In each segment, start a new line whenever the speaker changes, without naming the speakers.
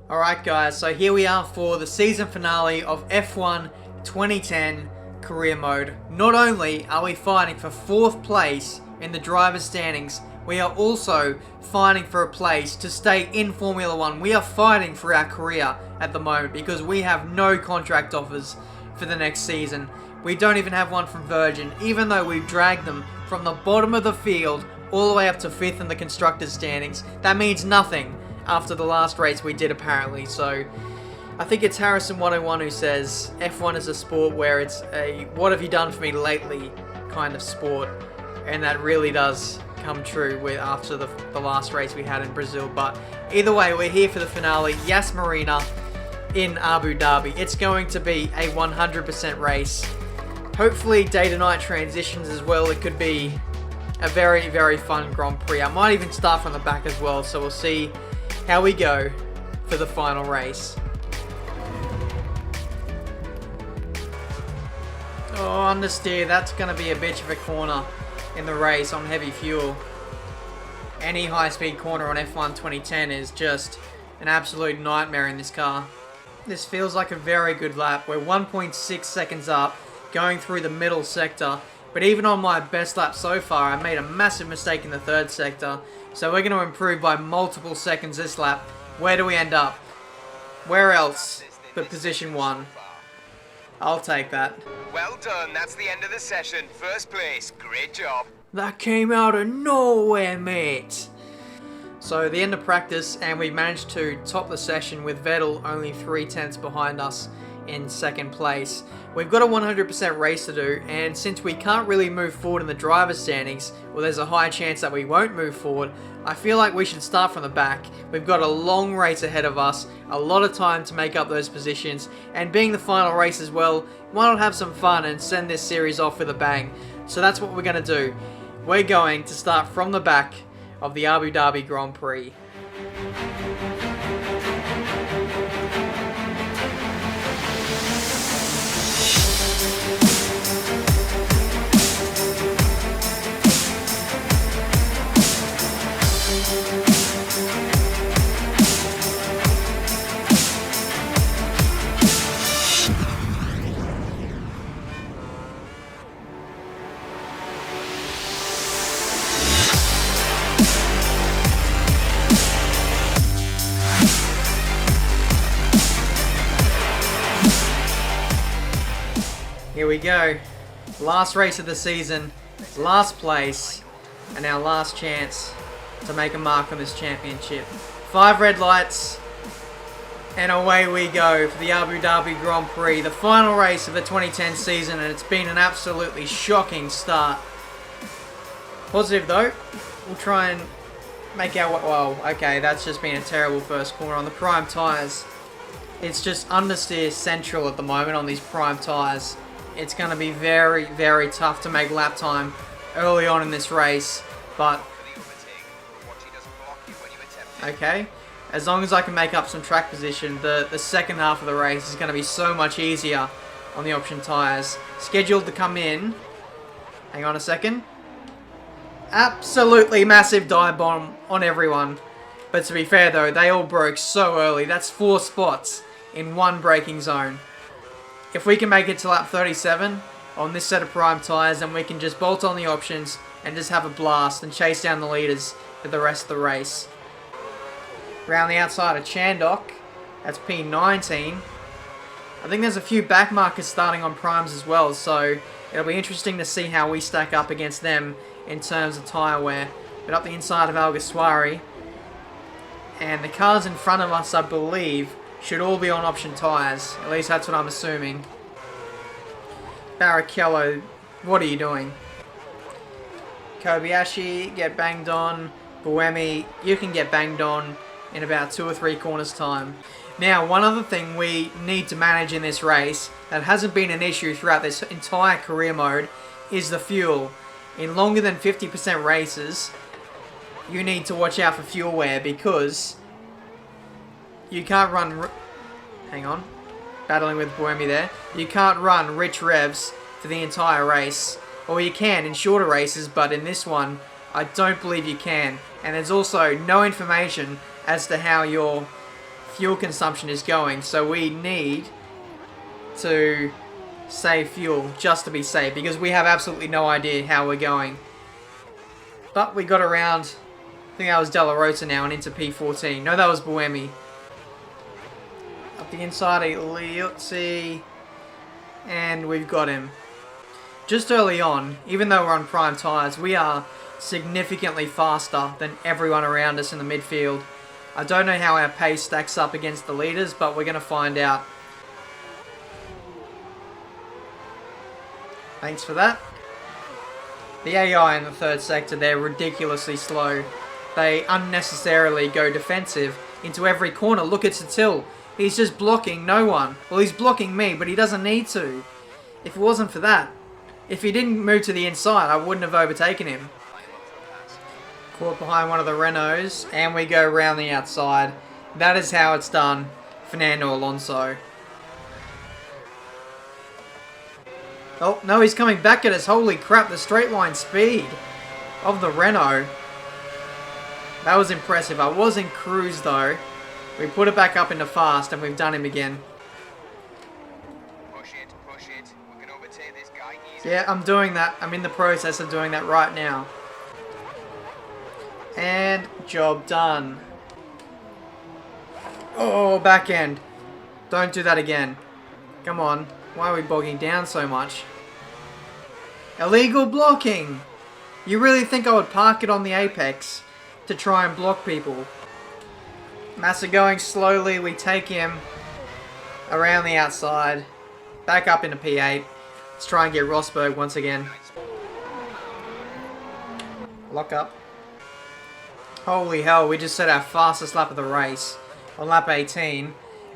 Alright guys, so here we are for the season finale of F1 2010 Career Mode. Not only are we fighting for 4th place in the driver's standings, we are also fighting for a place to stay in Formula 1. We are fighting for our career at the moment because we have no contract offers for the next season. We don't even have one from Virgin, even though we've dragged them from the bottom of the field all the way up to 5th in the constructors' standings. That means nothing after the last race we did, apparently. So I think it's Harrison 101 who says F1 is a sport where it's a what have you done for me lately kind of sport, and that really does come true with after the last race we had in Brazil. But either way, we're here for the finale. Yes, Marina in Abu Dhabi. It's going to be a 100% race. Hopefully day to night transitions as well. It could be a very, very fun Grand Prix. I might even start from the back as well, so we'll see how we go for the final race. Oh, understeer, that's going to be a bitch of a corner in the race on heavy fuel. Any high-speed corner on F1 2010 is just an absolute nightmare in this car. This feels like a very good lap. We're 1.6 seconds up, going through the middle sector. But even on my best lap so far, I made a massive mistake in the 3rd sector. So we're going to improve by multiple seconds this lap. Where do we end up? Where else but position 1? I'll take that.
Well done, that's the end of the session. 1st place, great job.
That came out of nowhere, mate. So the end of practice, and we managed to top the session with Vettel only 3/10 behind us in 2nd place. We've got a 100% race to do, and since we can't really move forward in the driver's standings, well, there's a high chance that we won't move forward, I feel like we should start from the back. We've got a long race ahead of us, a lot of time to make up those positions, and being the final race as well, why not have some fun and send this series off with a bang? So that's what we're going to do. We're going to start from the back of the Abu Dhabi Grand Prix. Here we go. Last race of the season, last place, and our last chance to make a mark on this championship. 5 red lights, and away we go for the Abu Dhabi Grand Prix, the final race of the 2010 season, and it's been an absolutely shocking start. Positive though, we'll try and make our way. Well, okay, that's just been a terrible first corner on the prime tyres. It's just understeer central at the moment on these prime tyres. It's going to be very, very tough to make lap time early on in this race, but okay, as long as I can make up some track position, the second half of the race is going to be so much easier on the option tyres. Scheduled to come in, hang on a second, absolutely massive dive bomb on everyone, but to be fair though, they all broke so early. That's 4 spots in one braking zone. If we can make it to lap 37 on this set of prime tyres, then we can just bolt on the options and just have a blast and chase down the leaders for the rest of the race. Around the outside of Chandok, that's P19. I think there's a few back markers starting on primes as well, so it'll be interesting to see how we stack up against them in terms of tyre wear. But up the inside of Alguersuari, and the cars in front of us, I believe, should all be on option tyres. At least that's what I'm assuming. Barrichello, what are you doing? Kobayashi, get banged on. Buemi, you can get banged on in about 2 or 3 corners time. Now, one other thing we need to manage in this race that hasn't been an issue throughout this entire career mode is the fuel. In longer than 50% races, you need to watch out for fuel wear because you can't run... Hang on. Battling with Buemi there. You can't run rich revs for the entire race. Or you can in shorter races, but in this one, I don't believe you can. And there's also no information as to how your fuel consumption is going, so we need to save fuel just to be safe, because we have absolutely no idea how we're going. But we got around, I think that was Della Rota now, and into P14. No, that was Buemi. Up the inside, a Liuzzi, and we've got him. Just early on, even though we're on prime tyres, we are significantly faster than everyone around us in the midfield. I don't know how our pace stacks up against the leaders, but we're going to find out. Thanks for that. The AI in the third sector, they're ridiculously slow. They unnecessarily go defensive into every corner. Look at Satil. He's just blocking no one. Well, he's blocking me, but he doesn't need to. If it wasn't for that, if he didn't move to the inside, I wouldn't have overtaken him. Caught behind one of the Renaults, and we go round the outside. That is how it's done, Fernando Alonso. Oh, no, he's coming back at us. Holy crap, the straight line speed of the Renault. That was impressive. I was in cruise, though. We put it back up into fast, and we've done him again.
Push it, push it. We can overtake this guy easily.
Yeah, I'm doing that. I'm in the process of doing that right now. And job done. Oh, back end. Don't do that again. Come on. Why are we bogging down so much? Illegal blocking! You really think I would park it on the apex to try and block people? Massa going slowly. We take him around the outside. Back up into P8. Let's try and get Rosberg once again. Lock up. Holy hell, we just set our fastest lap of the race on lap 18.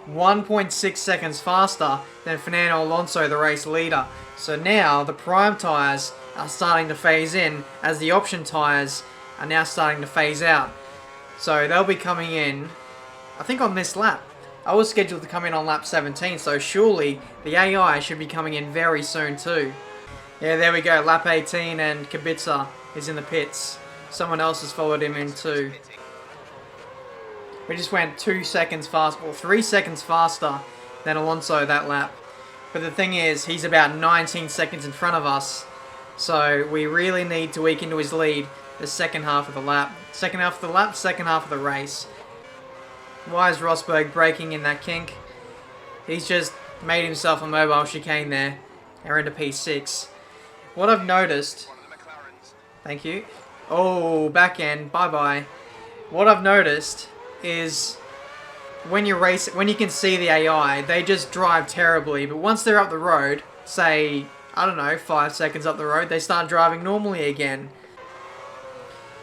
1.6 seconds faster than Fernando Alonso, the race leader. So now the prime tyres are starting to phase in as the option tyres are now starting to phase out. So they'll be coming in, I think on this lap. I was scheduled to come in on lap 17, so surely the AI should be coming in very soon too. Yeah, there we go, lap 18 and Kubica is in the pits. Someone else has followed him in too. We just went 2 seconds fast, or 3 seconds faster than Alonso that lap. But the thing is, he's about 19 seconds in front of us. So we really need to eke into his lead the second half of the lap. Second half of the lap, second half of the race. Why is Rosberg braking in that kink? He's just made himself a mobile chicane there. We're into P6. What I've noticed... Thank you. Oh, back end. Bye-bye. What I've noticed is when you can see the AI, they just drive terribly. But once they're up the road, say, I don't know, 5 seconds up the road, they start driving normally again.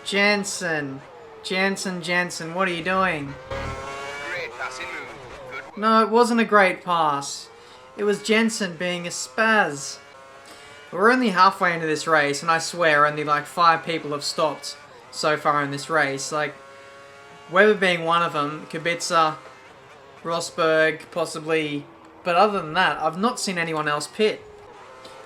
Jensen, what are you doing?
Great passing move. Good work.
No, it wasn't a great pass. It was Jensen being a spaz. We're only halfway into this race, and I swear only like 5 people have stopped so far in this race. Like, Weber being one of them, Kubica, Rosberg, possibly. But other than that, I've not seen anyone else pit.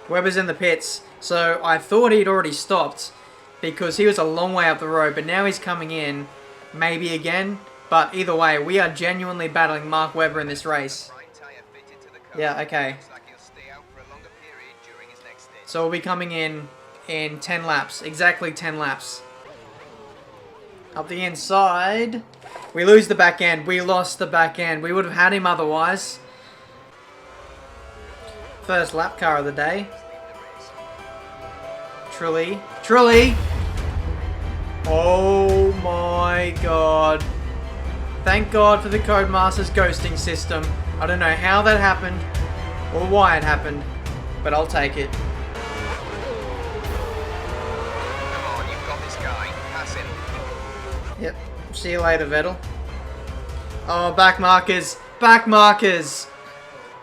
Weber's in the pits, so I thought he'd already stopped because he was a long way up the road, but now he's coming in, maybe again. But either way, we are genuinely battling Mark Webber in this race. Yeah, okay. So we'll be coming in 10 laps, exactly 10 laps. Up the inside. We lose the back end. We lost the back end. We would have had him otherwise. First lap car of the day. Trulli. Oh my god. Thank God for the Codemasters ghosting system. I don't know how that happened or why it happened, but I'll take it. Yep. See you later, Vettel. Oh, back markers. Back markers.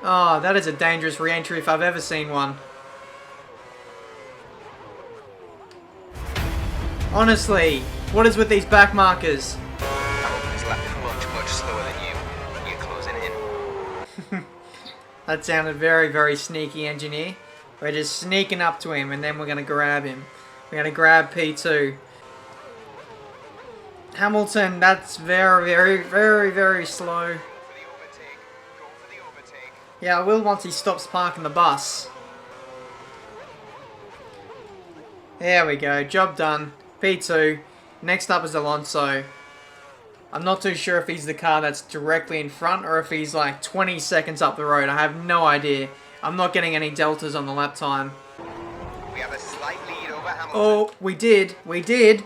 Oh, that is a dangerous re-entry if I've ever seen one. Honestly, what is with these back markers?
He's lapping much slower than you. You're closing in.
That sounded very, very sneaky, engineer. We're just sneaking up to him and then we're going to grab him. We're going to grab P2. Hamilton, that's very, very, very, very slow. Yeah, I will once he stops parking the bus. There we go. Job done. P2. Next up is Alonso. I'm not too sure if he's the car that's directly in front or if he's like 20 seconds up the road. I have no idea. I'm not getting any deltas on the lap time.
We have a slight lead over Hamilton.
Oh, we did. We did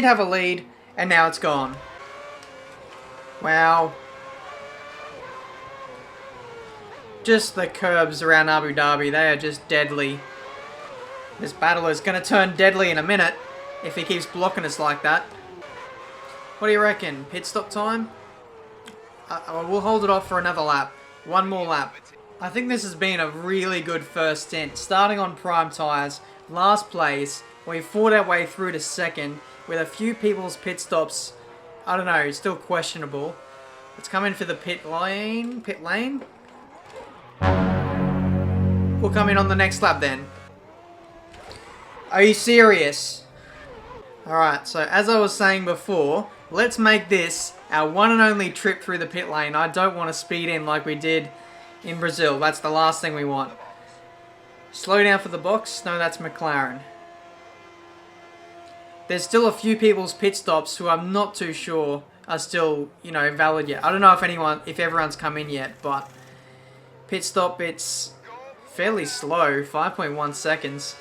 have a lead, and now it's gone. Wow. Just the curbs around Abu Dhabi, they are just deadly. This battle is going to turn deadly in a minute if he keeps blocking us like that. What do you reckon? Pit stop time? We'll hold it off for another lap. One more lap. I think this has been a really good first stint. Starting on prime tyres, last place, we fought our way through to second with a few people's pit stops. I don't know, still questionable. Let's come in for the pit lane. Pit lane? We'll come in on the next lap then. Are you serious? Alright, so as I was saying before, let's make this our one and only trip through the pit lane. I don't want to speed in like we did in Brazil. That's the last thing we want. Slow down for the box. No, that's McLaren. There's still a few people's pit stops who I'm not too sure are still, you know, valid yet. I don't know if everyone's come in yet, but pit stop, it's fairly slow, 5.1 seconds.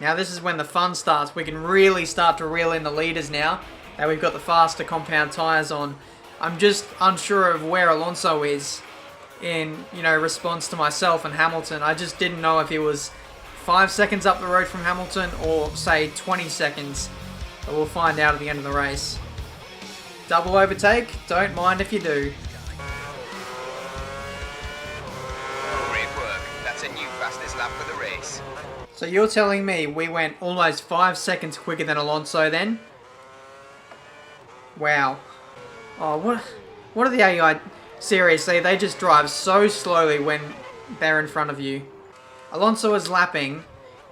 Now this is when the fun starts. We can really start to reel in the leaders now that we've got the faster compound tyres on. I'm just unsure of where Alonso is in, you know, response to myself and Hamilton. I just didn't know if he was 5 seconds up the road from Hamilton or, say, 20 seconds. But we'll find out at the end of the race. Double overtake? Don't mind if you do.
Great work. That's a new fastest lap for the race.
So you're telling me we went almost 5 seconds quicker than Alonso then? Wow. Oh, what are the AI? Seriously, they just drive so slowly when they're in front of you. Alonso was lapping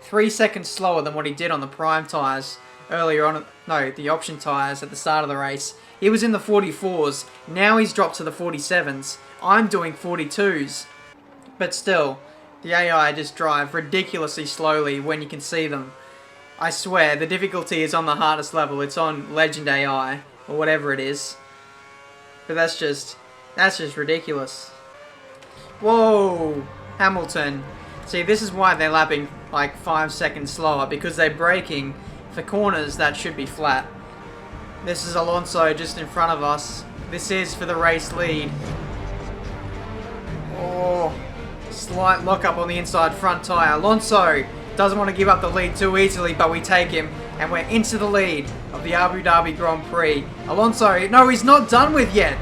3 seconds slower than what he did on the prime tyres earlier on. No, the option tyres at the start of the race. He was in the 44s. Now he's dropped to the 47s. I'm doing 42s. But still, the AI just drive ridiculously slowly when you can see them. I swear, the difficulty is on the hardest level. It's on Legend AI, or whatever it is. But that's just ridiculous. Whoa! Hamilton. See, this is why they're lapping like 5 seconds slower, because they're braking for corners that should be flat. This is Alonso just in front of us. This is for the race lead. Oh, slight lockup on the inside front tyre. Alonso doesn't want to give up the lead too easily, but we take him, and we're into the lead of the Abu Dhabi Grand Prix. Alonso, no, he's not done with yet.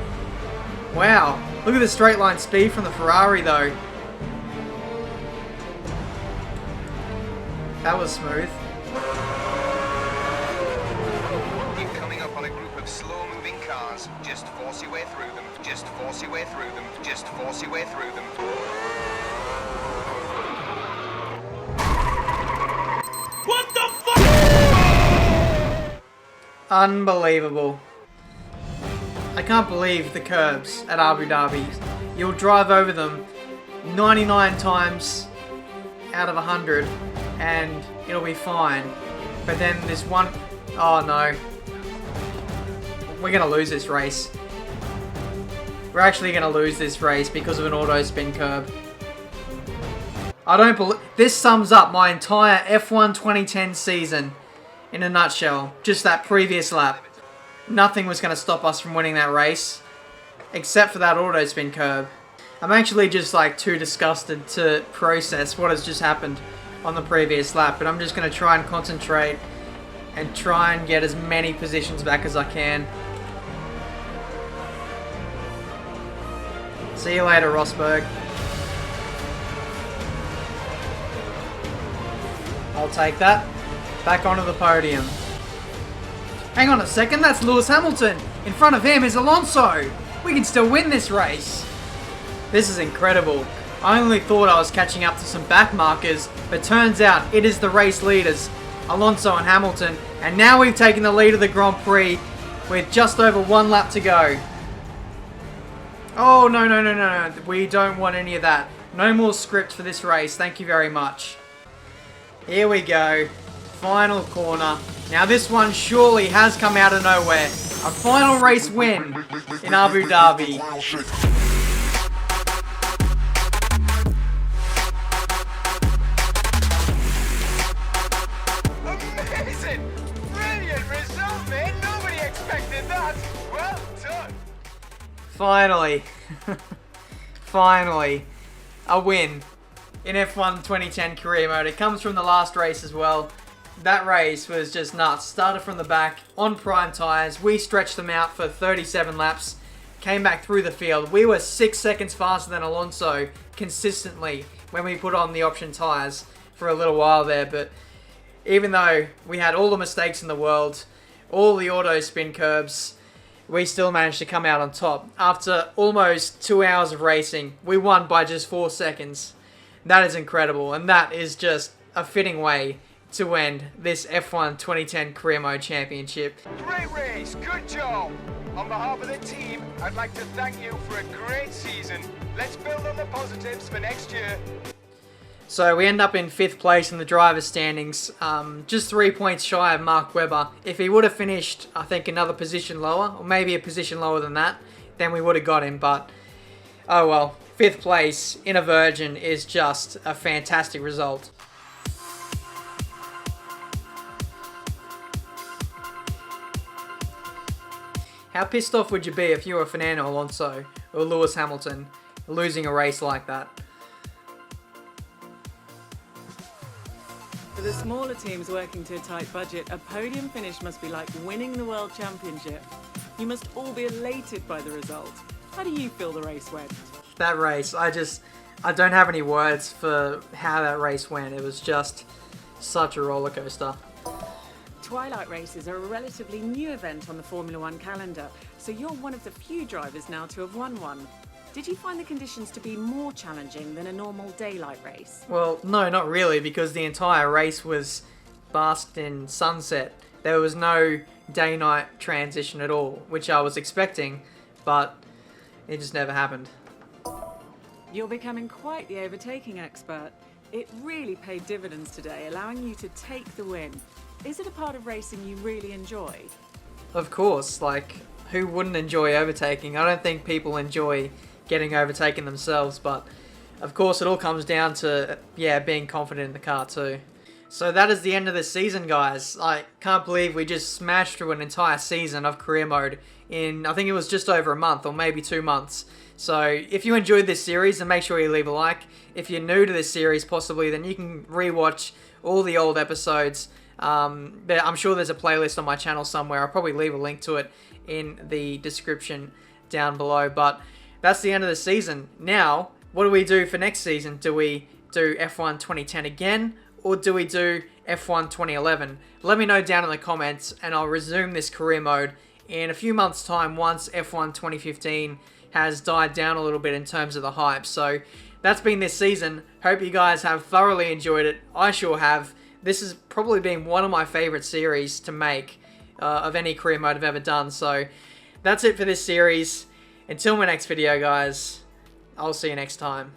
Wow, look at the straight line speed from the Ferrari though. That was smooth.
You're coming up on a group of slow-moving cars. Just force your way through them. Just force your way through them. Just force your way through them. What the fuck?
Unbelievable. I can't believe the curbs at Abu Dhabi. You'll drive over them 99 times out of 100 and it'll be fine. But then there's one... Oh no. We're going to lose this race. We're actually going to lose this race because of an auto spin curb. I don't believe... This sums up my entire F1 2010 season in a nutshell. Just that previous lap. Nothing was going to stop us from winning that race, except for that auto spin curb. I'm actually just like too disgusted to process what has just happened on the previous lap, but I'm just going to try and concentrate and try and get as many positions back as I can. See you later, Rosberg. I'll take that. Back onto the podium. Hang on a second, that's Lewis Hamilton. In front of him is Alonso. We can still win this race. This is incredible. I only thought I was catching up to some back markers, but turns out it is the race leaders, Alonso and Hamilton. And now we've taken the lead of the Grand Prix with just over 1 lap to go. Oh, no. We don't want any of that. No more script for this race, thank you very much. Here we go. Final corner. Now this one surely has come out of nowhere. A final race win in Abu Dhabi.
Amazing! Brilliant result, man! Nobody expected that! Well done!
Finally. Finally. A win in F1 2010 career mode. It comes from the last race as well. That race was just nuts. Started from the back on prime tyres. We stretched them out for 37 laps. Came back through the field. We were 6 seconds faster than Alonso consistently when we put on the option tyres for a little while there. But even though we had all the mistakes in the world, all the auto spin curbs, we still managed to come out on top. After almost 2 hours of racing, we won by just 4 seconds. That is incredible, and that is just a fitting way to end this F1 2010 Career Mode Championship.
Great race, good job! On behalf of the team, I'd like to thank you for a great season. Let's build on the positives for next year.
So we end up in 5th place in the driver's standings, just 3 points shy of Mark Webber. If he would have finished, I think, another position lower, or maybe a position lower than that, then we would have got him, but oh well. 5th place in a Virgin is just a fantastic result. How pissed off would you be if you were Fernando Alonso or Lewis Hamilton losing a race like that?
For the smaller teams working to a tight budget, a podium finish must be like winning the World Championship. You must all be elated by the result. How do you feel the race went?
That race, I don't have any words for how that race went. It was just such a roller coaster.
Twilight races are a relatively new event on the Formula One calendar, so you're one of the few drivers now to have won one. Did you find the conditions to be more challenging than a normal daylight race?
Well, no, not really, because the entire race was basked in sunset. There was no day-night transition at all, which I was expecting, but it just never happened.
You're becoming quite the overtaking expert. It really paid dividends today, allowing you to take the win. Is it a part of racing you really enjoy?
Of course, like, who wouldn't enjoy overtaking? I don't think people enjoy getting overtaken themselves, but of course it all comes down to, yeah, being confident in the car too. So that is the end of the season, guys. I can't believe we just smashed through an entire season of career mode in, I think it was just over a month or maybe 2 months. So if you enjoyed this series, then make sure you leave a like. If you're new to this series, possibly, then you can rewatch all the old episodes. I'm sure there's a playlist on my channel somewhere. I'll probably leave a link to it in the description down below. But that's the end of the season. Now, what do we do for next season? Do we do F1 2010 again, or do we do F1 2011? Let me know down in the comments, and I'll resume this career mode in a few months' time once F1 2015 has died down a little bit in terms of the hype. So that's been this season. Hope you guys have thoroughly enjoyed it. I sure have. This has probably been one of my favorite series to make of any career mode I've ever done. So that's it for this series. Until my next video, guys, I'll see you next time.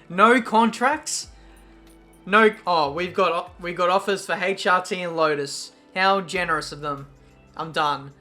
No contracts? No. Oh, we've got offers for HRT and Lotus. How generous of them. I'm done.